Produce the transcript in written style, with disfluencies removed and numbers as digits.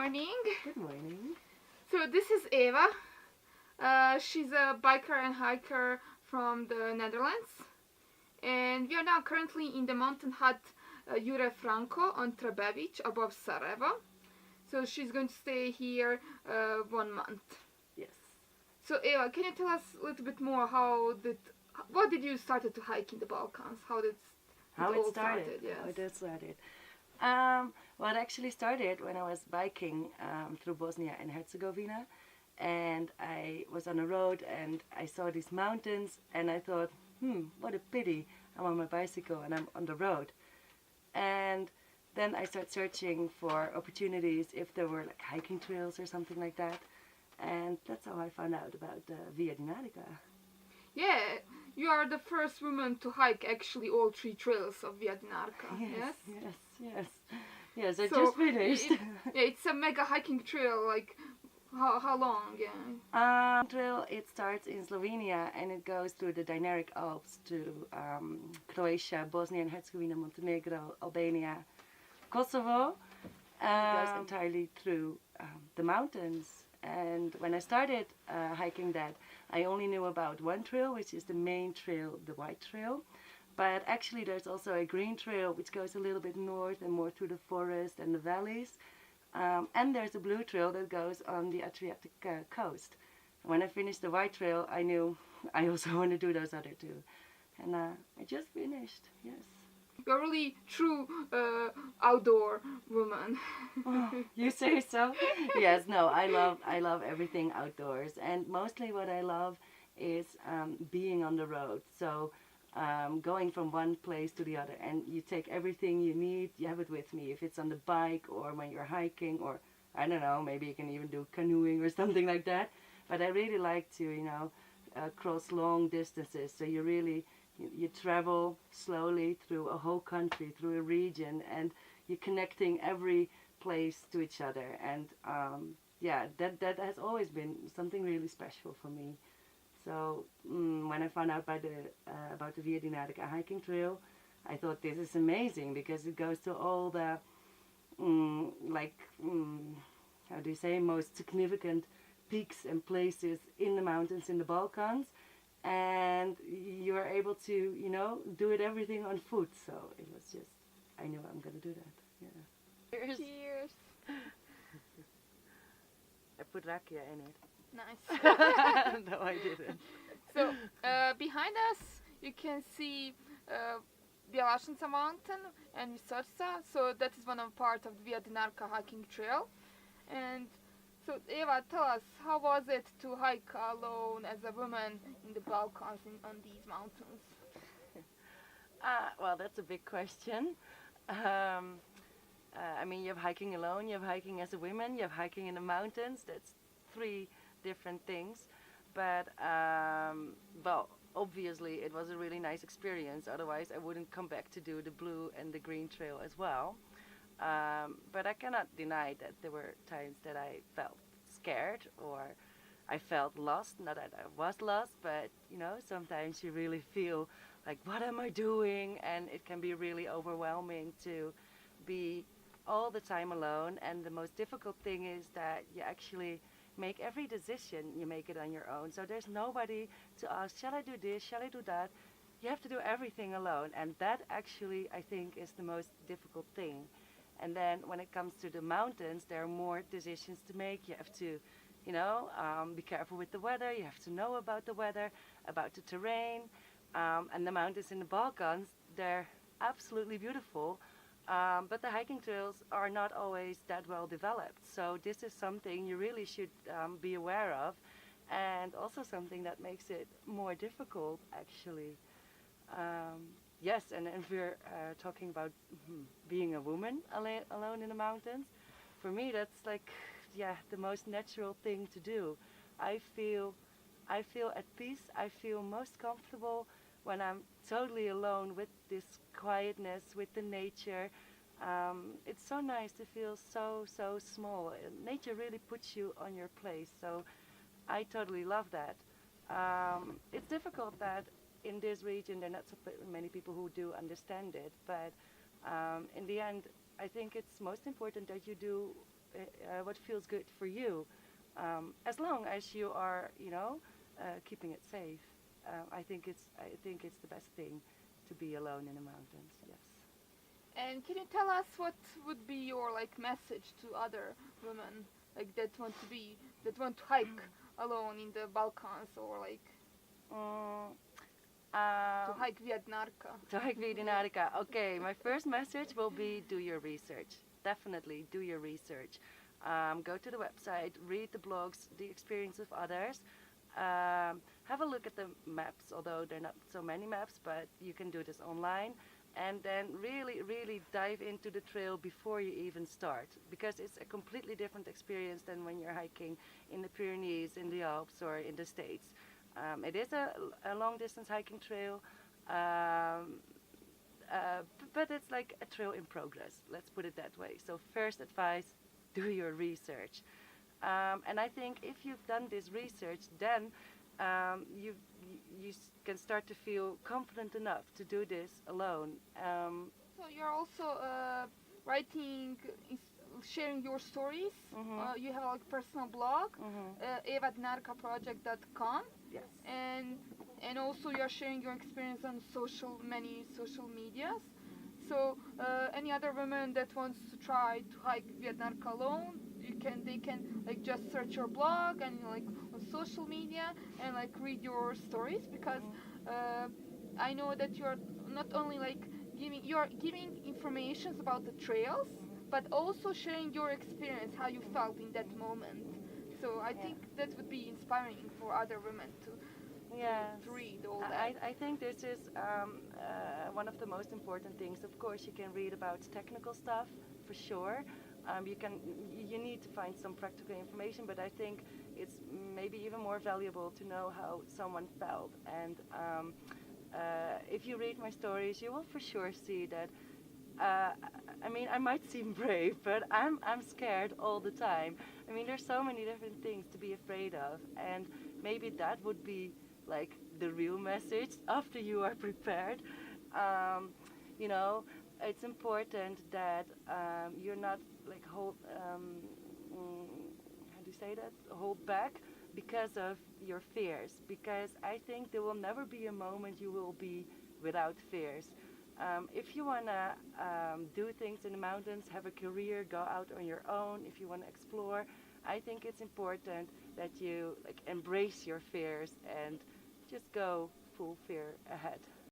morning. Good morning. So this is Eva. She's a biker and hiker from the Netherlands. And we are now currently in the mountain hut Jure Franko on Trebević above Sarajevo. So she's going to stay here 1 month. Yes. So Eva, can you tell us a little bit more what did you started to hike in the Balkans? How it started? Yes. How it started. Well, it actually started when I was biking through Bosnia and Herzegovina, and I was on a road and I saw these mountains and I thought, what a pity, I'm on my bicycle and I'm on the road. And then I started searching for opportunities if there were like hiking trails or something like that, and that's how I found out about Via Dinarica. Yeah, you are the first woman to hike actually all 3 trails of Via Dinarica. Yes, I just finished. It's a mega hiking trail, like how long? Trail, it starts in Slovenia and it goes through the Dinaric Alps to Croatia, Bosnia and Herzegovina, Montenegro, Albania, Kosovo. It goes entirely through the mountains. And when I started hiking that, I only knew about one trail, which is the main trail, the white trail. But actually there's also a green trail which goes a little bit north and more through the forest and the valleys. And there's a blue trail that goes on the Adriatic coast. When I finished the white trail, I knew I also want to do those other 2. And I just finished, yes. You're really true outdoor woman. Oh, you say so? Yes, no, I love everything outdoors, and mostly what I love is being on the road. So going from one place to the other, and you take everything you need, you have it with me. If it's on the bike or when you're hiking, or I don't know, maybe you can even do canoeing or something like that. But I really like to, cross long distances. So you travel slowly through a whole country, through a region, and you're connecting every place to each other. And that has always been something really special for me. So when I found out about the Via Dinarica hiking trail, I thought this is amazing because it goes to all the most significant peaks and places in the mountains in the Balkans. And you are able to, do everything on foot. So it was just, I knew I'm going to do that. Yeah. Cheers. I put rakia in it. Nice. No, I didn't. So behind us you can see Bijela mountain and Visočica. So that is one of part of the Via Dinarica hiking trail. And so Eva, tell us, how was it to hike alone as a woman in the Balkans on these mountains? Well, that's a big question. You have hiking alone, you have hiking as a woman, you have hiking in the mountains. That's 3 different things. But, obviously it was a really nice experience. Otherwise I wouldn't come back to do the blue and the green trail as well. But I cannot deny that there were times that I felt scared or I felt lost. Not that I was lost, but sometimes you really feel like, what am I doing? And it can be really overwhelming to be all the time alone. And the most difficult thing is that you actually make every decision, you make it on your own. So there's nobody to ask, shall I do this, shall I do that? You have to do everything alone. And that actually, I think, is the most difficult thing. And then when it comes to the mountains, there are more decisions to make. You have to, be careful with the weather. You have to know about the weather, about the terrain. And the mountains in the Balkans, they're absolutely beautiful. But the hiking trails are not always that well developed. So this is something you really should be aware of. And also something that makes it more difficult, actually. Yes, and if we're talking about being a woman alone in the mountains, for me that's like, the most natural thing to do. I feel at peace, I feel most comfortable when I'm totally alone with this quietness, with the nature. It's so nice to feel so small. Nature really puts you on your place, so I totally love that. It's difficult that in this region there are not so many people who do understand it, but in the end I think it's most important that you do what feels good for you, as long as you are, keeping it safe. I think it's the best thing to be alone in the mountains. Yes. And can you tell us what would be your message to other women that want to hike alone in the Balkans or to hike Via Dinarica? To hike Via Dinarica. Okay, my first message will be do your research. Definitely do your research. Go to the website, read the blogs, the experience of others. Have a look at the maps, although there are not so many maps, but you can do this online. And then really, really dive into the trail before you even start, because it's a completely different experience than when you're hiking in the Pyrenees, in the Alps, or in the States. It is a long-distance hiking trail, but it's like a trail in progress, let's put it that way. So first advice, do your research. And I think if you've done this research, then you can start to feel confident enough to do this alone. So you're also writing, sharing your stories. Mhm. You have a personal blog, Mhm. evadinaricaproject.com. Yes. And also you're sharing your experience on many social medias. So any other woman that wants to try to hike Via Dinarica alone, they can just search your blog and on social media and read your stories, because I know that you're not only giving information about the trails, but also sharing your experience, how you felt in that moment. So I think that would be inspiring for other women to read all that. I think this is one of the most important things. Of course, you can read about technical stuff for sure. You need to find some practical information, but I think it's maybe even more valuable to know how someone felt. And if you read my stories, you will for sure see that. I might seem brave, but I'm scared all the time. There's so many different things to be afraid of, and maybe that would be the real message after you are prepared. It's important that you're not hold back because of your fears, because I think there will never be a moment you will be without fears. If you want to do things in the mountains, have a career, go out on your own, if you want to explore, I think it's important that you embrace your fears and just go full fear ahead.